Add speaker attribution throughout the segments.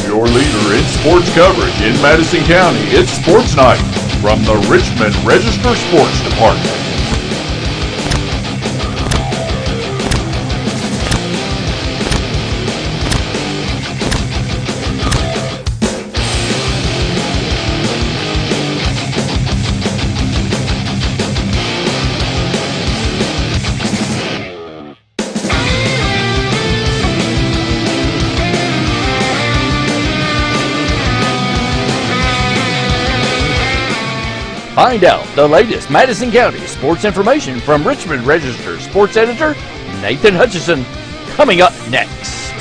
Speaker 1: your leader in sports coverage in Madison County. It's Sports Night from the Richmond Register Sports Department.
Speaker 2: Find out the latest Madison County sports information from Richmond Register sports editor Nathan Hutchison, coming up next.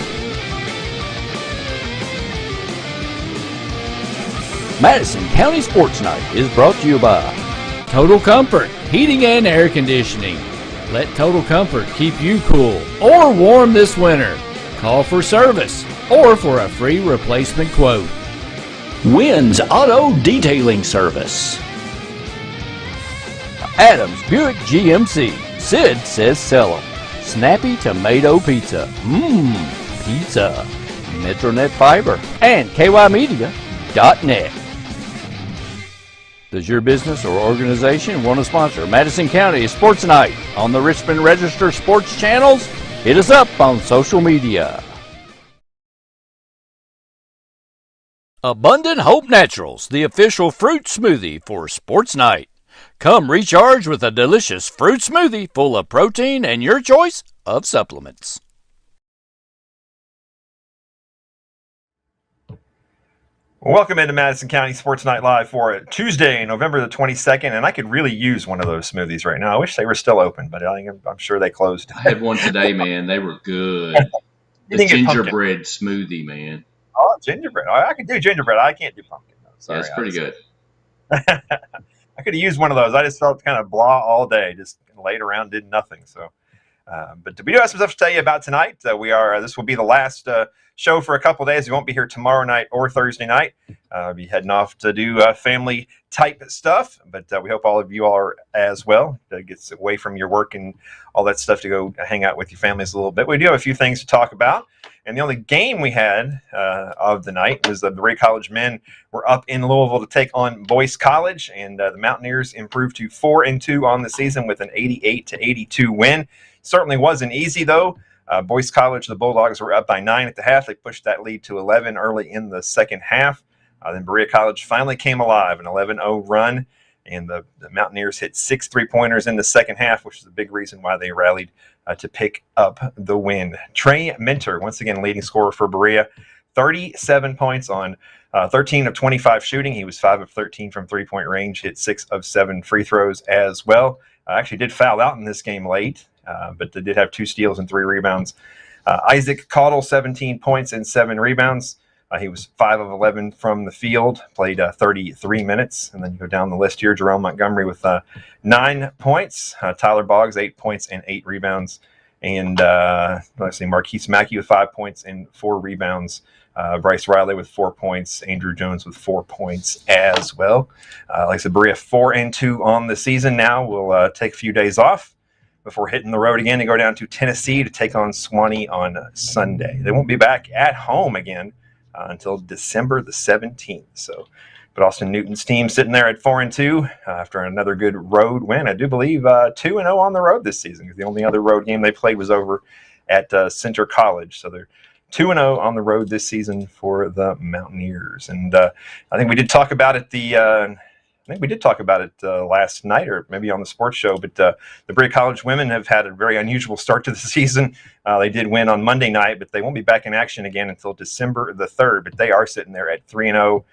Speaker 2: Madison County Sports Night is brought to you by
Speaker 3: Total Comfort Heating and Air Conditioning. Let Total Comfort keep you cool or warm this winter. Call for service or for a free replacement quote.
Speaker 2: Wynn's Auto Detailing Service. Adams Buick GMC. Sid says sell 'em. Snappy Tomato Pizza. Pizza. Metronet Fiber. And KYmedia.net. Does your business or organization want to sponsor Madison County Sports Night on the Richmond Register Sports channels? Hit us up on social media. Abundant Hope Naturals, the official fruit smoothie for Sports Night. Come recharge with a delicious fruit smoothie full of protein and your choice of supplements.
Speaker 4: Welcome into Madison County Sports Night Live for Tuesday, November the 22nd, and I could really use one of those smoothies right now. I wish they were still open, but I'm sure they closed.
Speaker 5: I had one today, man. They were good. The gingerbread smoothie, man.
Speaker 4: Oh, gingerbread. I can do gingerbread. I can't do pumpkin, though. Sorry,
Speaker 5: that's pretty good.
Speaker 4: I could have used one of those. I just felt kind of blah all day, just laid around, did nothing. So, but we do have some stuff to tell you about tonight. This will be the last show for a couple of days. We won't be here tomorrow night or Thursday night. We'll be heading off to do family type stuff, but we hope all of you are as well. Gets away from your work and all that stuff to go hang out with your families a little bit. We do have a few things to talk about. And the only game we had of the night was the Berea College men were up in Louisville to take on Boyce College, and the Mountaineers improved to 4-2 on the season with an 88-82 win. Certainly wasn't easy, though. Boyce College, the Bulldogs, were up by 9 at the half. They pushed that lead to 11 early in the second half. Then Berea College finally came alive, an 11-0 run, and the Mountaineers hit 6 3-pointers in the second half, which is a big reason why they rallied to pick up the win. Trey Minter, once again, leading scorer for Berea, 37 points on 13 of 25 shooting. He was 5 of 13 from three-point range, hit 6 of 7 free throws as well. Actually did foul out in this game late, but they did have 2 steals and 3 rebounds. Isaac Caudle, 17 points and 7 rebounds. He was 5 of 11 from the field, played 33 minutes. And then you go down the list here, Jerome Montgomery with 9 points. Tyler Boggs, 8 points and 8 rebounds. And let's see, Marquise Mackey with 5 points and 4 rebounds. Bryce Riley with 4 points. Andrew Jones with 4 points as well. Like I said, Berea 4-2 on the season now. We'll take a few days off before hitting the road again to go down to Tennessee to take on Swanee on Sunday. They won't be back at home again until December the 17th. So, but Austin Newton's team sitting there at 4-2 after another good road win. I do believe 2-0 on the road this season, because the only other road game they played was over at Center College. So they're 2-0 on the road this season for the Mountaineers. And I think we did talk about it last night, or maybe on the sports show, but the Berea College women have had a very unusual start to the season. They did win on Monday night, but they won't be back in action again until December the 3rd, but they are sitting there at 3-0.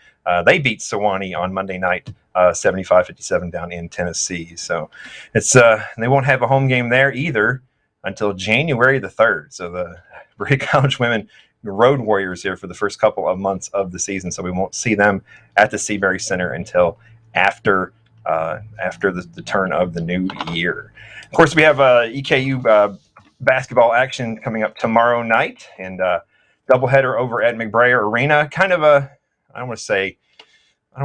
Speaker 4: They beat Sewanee on Monday night, 75-57 down in Tennessee. So it's they won't have a home game there either until January the 3rd. So the Berea College women, road warriors here for the first couple of months of the season. So we won't see them at the Seabury Center until after the turn of the new year. Of course, we have EKU basketball action coming up tomorrow night, and doubleheader over at McBrayer Arena. Kind of a, I don't want to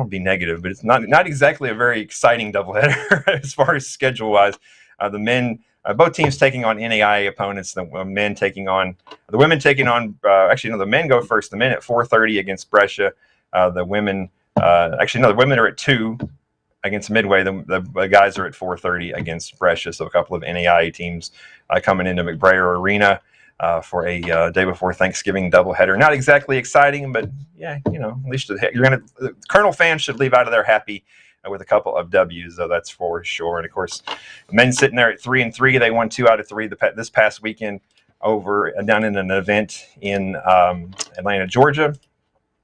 Speaker 4: be negative, but it's not exactly a very exciting doubleheader as far as schedule-wise. The men both teams taking on NAIA opponents. The women taking on the men go first. The men at 4:30 against Brescia. The women the women are at 2 against Midway. The guys are at 4:30 against Brescia. So a couple of NAIA teams coming into McBrayer Arena for a day before Thanksgiving doubleheader. Not exactly exciting, but yeah, at least Colonel fans should leave out of there happy with a couple of W's, though, that's for sure. And of course, men sitting there at 3-3. They won 2 out of 3 this past weekend down in an event in Atlanta, Georgia,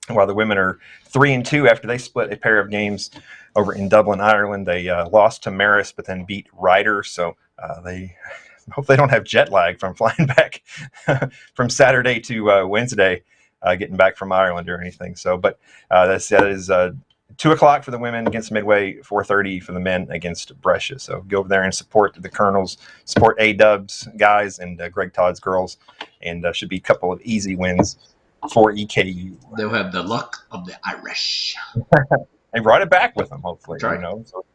Speaker 4: while the women are 3-2 after they split a pair of games over in Dublin, Ireland. They lost to Marist, but then beat Ryder. So they hope they don't have jet lag from flying back from Saturday to Wednesday, getting back from Ireland or anything. So, but that is 2 o'clock for the women against Midway, 4:30 for the men against Brescia. So go over there and support the Colonels, support A-Dub's guys and Greg Todd's girls, and should be a couple of easy wins for EKU.
Speaker 5: They'll have the luck of the Irish.
Speaker 4: They brought it back with them, hopefully.
Speaker 5: Right.
Speaker 4: So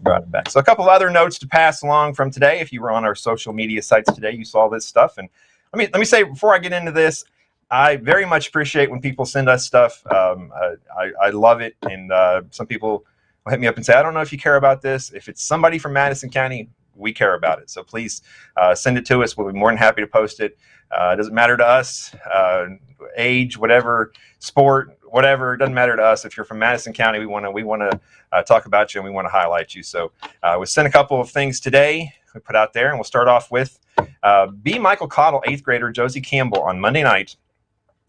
Speaker 4: brought it back. So a couple of other notes to pass along from today. If you were on our social media sites today, you saw this stuff. And let me say, before I get into this, I very much appreciate when people send us stuff. I love it. And some people will hit me up and say, I don't know if you care about this. If it's somebody from Madison County, we care about it. So please send it to us. We'll be more than happy to post it. It doesn't matter to us, age, whatever, sport, whatever. It doesn't matter to us. If you're from Madison County, we want to talk about you and we want to highlight you. So we sent a couple of things today we put out there, and we'll start off with B. Michael Cottle, 8th grader Josie Campbell on Monday night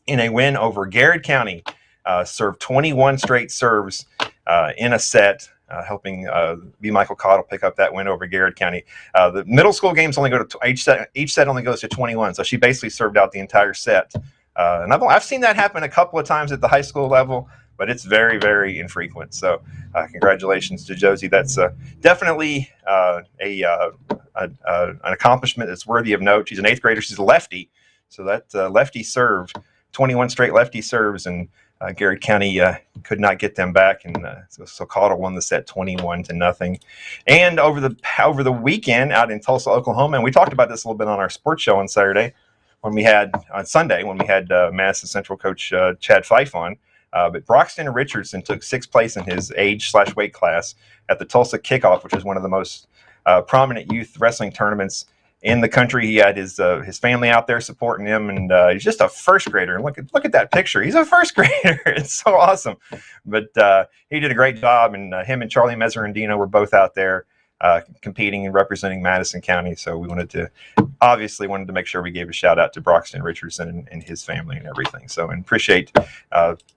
Speaker 4: in a win over Garrett County, served 21 straight serves in a set, helping B. Michael Cottle pick up that win over Garrett County. The middle school games only go to each set only goes to 21, so she basically served out the entire set. And I've seen that happen a couple of times at the high school level, but it's very, very infrequent. So congratulations to Josie. That's definitely an accomplishment that's worthy of note. She's an 8th grader. She's a lefty, so that lefty served 21 straight lefty serves, and Garrett County could not get them back, and so Cottle won the set 21-0. And over the weekend out in Tulsa, Oklahoma, and we talked about this a little bit on our sports show on Sunday when we had Madison Central coach Chad Fife on. But Broxton Richardson took 6th place in his age/weight class at the Tulsa Kickoff, which is one of the most prominent youth wrestling tournaments in the country. He had his family out there supporting him, and he's just a 1st grader. And look at that picture. He's a 1st grader. It's so awesome. But he did a great job, and him and Charlie Mezzarandino were both out there competing and representing Madison County. So we wanted to make sure we gave a shout out to Broxton Richardson and his family and everything. So, and appreciate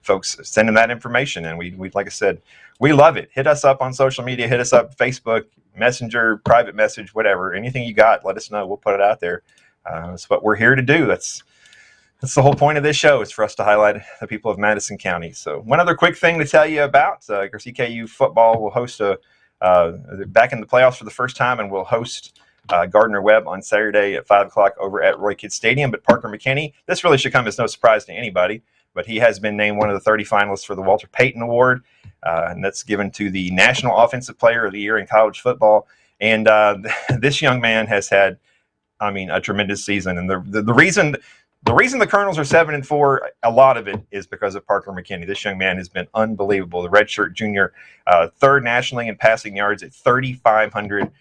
Speaker 4: folks sending that information. And we like I said, we love it. Hit us up on social media. Hit us up Facebook, Messenger, private message, whatever. Anything you got, let us know. We'll put it out there. That's what we're here to do. That's the whole point of this show, is for us to highlight the people of Madison County. So one other quick thing to tell you about, EKU football will host back in the playoffs for the first time, and we'll host Gardner Webb on Saturday at 5 o'clock over at Roy Kidd Stadium. But Parker McKinney, this really should come as no surprise to anybody, but he has been named one of the 30 finalists for the Walter Payton Award, and that's given to the National Offensive Player of the Year in college football. And this young man has had, a tremendous season. And the reason the Colonels are 7-4, a lot of it is because of Parker McKinney. This young man has been unbelievable. The redshirt junior, 3rd nationally in passing yards at 3,500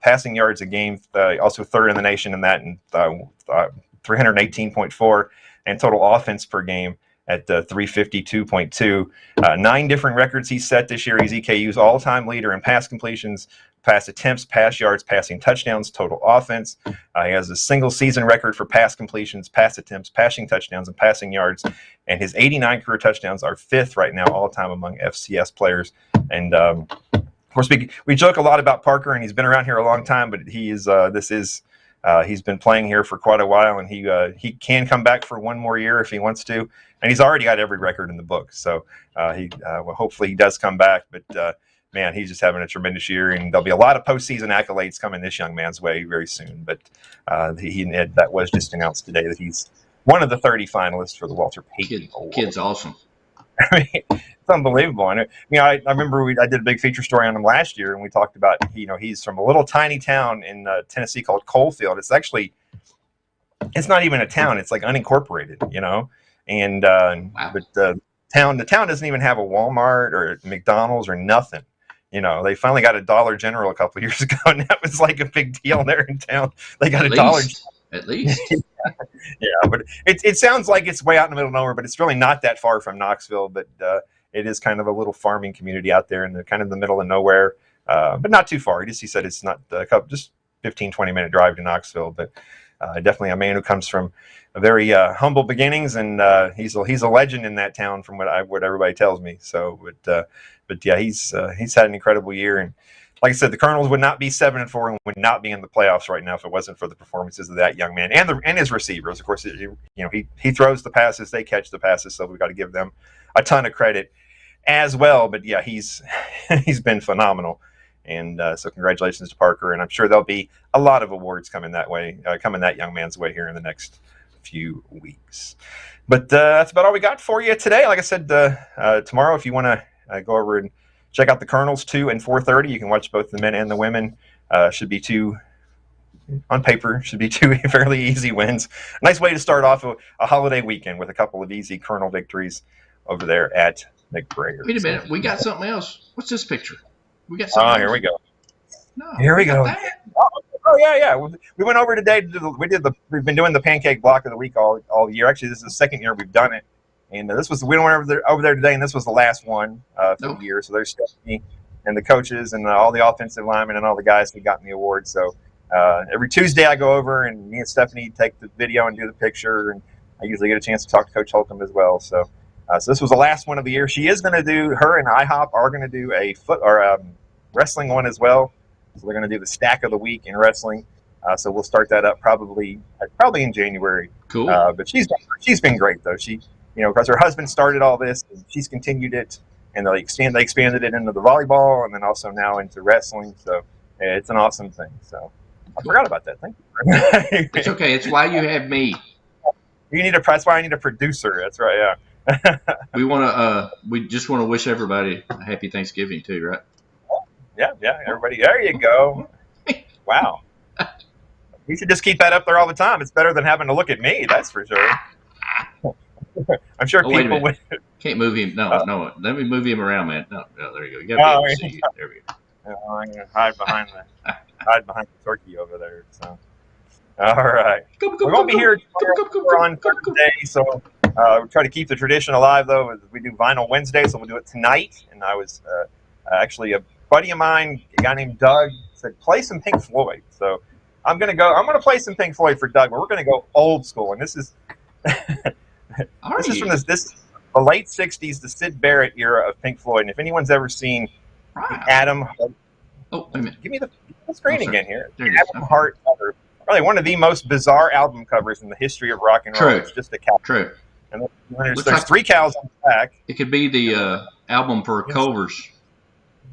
Speaker 4: passing yards a game, also 3rd in the nation in that, and 318.4, and total offense per game at 352.2. 9 different records he's set this year. He's EKU's all-time leader in pass completions, pass attempts, pass yards, passing touchdowns, total offense. He has a single season record for pass completions, pass attempts, passing touchdowns, and passing yards. And his 89 career touchdowns are 5th right now all-time among FCS players. And of course, we joke a lot about Parker, and he's been around here a long time, but he's been playing here for quite a while, and he can come back for one more year if he wants to. And he's already got every record in the book, so hopefully he does come back. But man, he's just having a tremendous year, and there'll be a lot of postseason accolades coming this young man's way very soon. But that was just announced today that he's one of the 30 finalists for the Walter Payton Award.
Speaker 5: Kid's awesome.
Speaker 4: I mean, it's unbelievable. And I remember I did a big feature story on him last year, and we talked about he's from a little tiny town in Tennessee called Coalfield. It's not even a town; it's like unincorporated, And
Speaker 5: Wow.
Speaker 4: but the town doesn't even have a Walmart or McDonald's or nothing. They finally got a Dollar General a couple of years ago, and that was like a big deal there in town. They got Dollar General.
Speaker 5: At least.
Speaker 4: Yeah, but it sounds like it's way out in the middle of nowhere, but it's really not that far from Knoxville. But it is kind of a little farming community out there in the kind of the middle of nowhere, but not too far. He said it's not just 15, 20-minute drive to Knoxville, but definitely a man who comes from a very humble beginnings, and he's a legend in that town from what everybody tells me. So, but yeah, he's had an incredible year, and like I said, the Colonels would not be 7-4 and would not be in the playoffs right now if it wasn't for the performances of that young man and his receivers. Of course, he throws the passes, they catch the passes, so we've got to give them a ton of credit as well. But yeah, he's been phenomenal, and so congratulations to Parker, and I'm sure there'll be a lot of awards coming that young man's way here in the next few weeks. But that's about all we got for you today. Like I said, tomorrow, if you want to go over and check out the Colonels 2 and 4:30. You can watch both the men and the women. Should be two fairly easy wins. Nice way to start off a holiday weekend with a couple of easy Colonel victories over there at McBrayer.
Speaker 5: Wait a minute, we got something else. What's this picture? We got something else.
Speaker 4: Here we go.
Speaker 5: No,
Speaker 4: here we go. Oh yeah. We went over today. We've been doing the pancake block of the week all year. Actually, this is the second year we've done it. And we went over there today, and this was the last one for the year. So there's Stephanie and the coaches and all the offensive linemen and all the guys who got the award. So every Tuesday I go over, and me and Stephanie take the video and do the picture, and I usually get a chance to talk to Coach Holcomb as well. So this was the last one of the year. She is going to do, her and IHOP are going to do a wrestling one as well. So they're going to do the stack of the week in wrestling. So we'll start that up probably in January.
Speaker 5: Cool.
Speaker 4: But she's been great though. Because her husband started all this, and she's continued it, and they expanded it into the volleyball, and then also now into wrestling. So it's an awesome thing. So I forgot about that. Thank you.
Speaker 5: It's okay. It's why you have me.
Speaker 4: That's why I need a producer. That's right. Yeah.
Speaker 5: We just want to wish everybody a happy Thanksgiving too, right?
Speaker 4: Yeah. Everybody, there you go. Wow. You should just keep that up there all the time. It's better than having to look at me. That's for sure. I'm sure people would.
Speaker 5: Can't move him. No. Let me move him around, man. No, there you go. You gotta be able to see you. There we go.
Speaker 4: I'm gonna hide behind the turkey over there. So, all right. We won't be here on Thursday, so we try to keep the tradition alive. Though we do Vinyl Wednesday, so we'll do it tonight. And I was actually a buddy of mine, a guy named Doug, said play some Pink Floyd. So I'm gonna play some Pink Floyd for Doug, but we're gonna go old school, and this is. This is from the late '60s, the Syd Barrett era of Pink Floyd. And if anyone's ever seen Adam,
Speaker 5: wait a minute.
Speaker 4: Give me the screen again here. Adam Hart cover, probably one of the most bizarre album covers in the history of rock and roll. It's just a cow. True. And there's like 3 cows on the back.
Speaker 5: It could be the album for Culver's.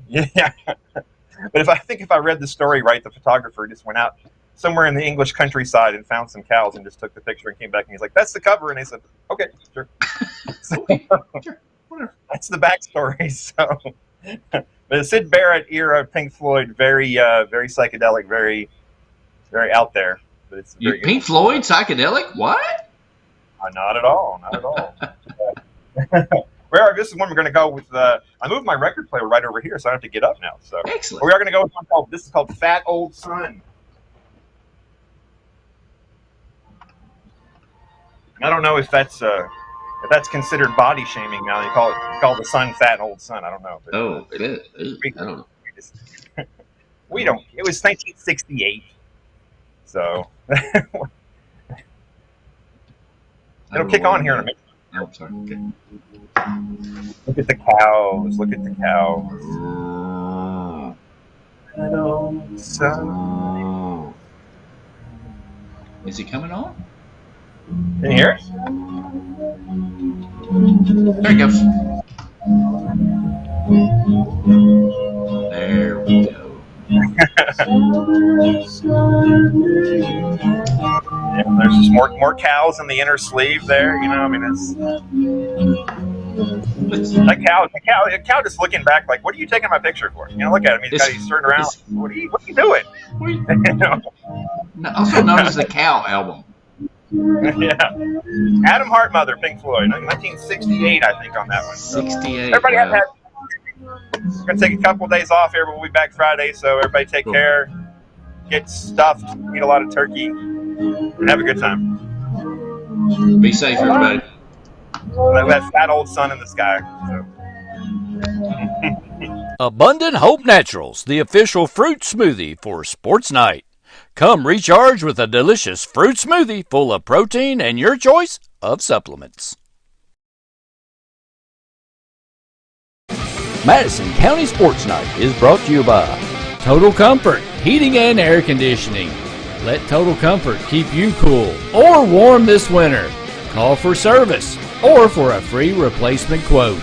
Speaker 4: Yeah. But if I read the story right, the photographer just went out somewhere in the English countryside and found some cows and just took the picture and came back and he's like, "That's the cover," and they said, "Okay, sure." So,
Speaker 5: sure, whatever.
Speaker 4: That's the backstory. So, the Syd Barrett era of Pink Floyd, very psychedelic, very out there. But it's
Speaker 5: Pink Floyd psychedelic? What?
Speaker 4: Not at all. This is one we're going to go with. I moved my record player right over here, so I don't have to get up now. So
Speaker 5: excellent.
Speaker 4: We are going to go with one called. This is called "Fat Old Son." I don't know if that's considered body shaming now. You call the son fat old son. I don't know.
Speaker 5: But, it is. I don't know.
Speaker 4: We don't. It was 1968, so it'll kick on here in a minute.
Speaker 5: Oh, sorry. Okay.
Speaker 4: Look at the cows. Look at the cows. Fat old son.
Speaker 5: Is he coming on?
Speaker 4: Can you hear it?
Speaker 5: There he goes. There we go.
Speaker 4: Yeah, there's just more cows in the inner sleeve there. I mean, it's That cow just looking back like, what are you taking my picture for? Look at him. He's turning around. What are you doing?
Speaker 5: Also known as the Cow album.
Speaker 4: Yeah. Adam Hartmother, Pink Floyd, 1968, I think, on that one.
Speaker 5: 68.
Speaker 4: Everybody have that. We're going to take a couple of days off here, but we'll be back Friday, so everybody take care. Get stuffed, eat a lot of turkey, and have a good time.
Speaker 5: Be safe, everybody.
Speaker 4: That fat old sun in the sky. So.
Speaker 2: Abundant Hope Naturals, the official fruit smoothie for Sports Night. Come recharge with a delicious fruit smoothie full of protein and your choice of supplements. Madison County Sports Night is brought to you by
Speaker 3: Total Comfort Heating and Air Conditioning. Let Total Comfort keep you cool or warm this winter. Call for service or for a free replacement quote.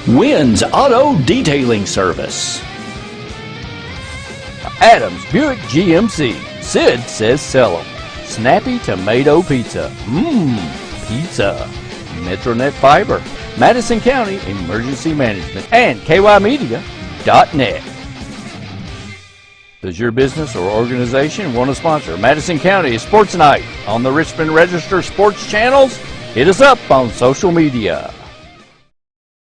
Speaker 2: Wynn's Auto Detailing Service. Adams Buick GMC. Sid says sell 'em. Snappy Tomato Pizza. Pizza. Metronet Fiber. Madison County Emergency Management. And KYmedia.net. Does your business or organization want to sponsor Madison County Sports Night on the Richmond Register Sports channels? Hit us up on social media.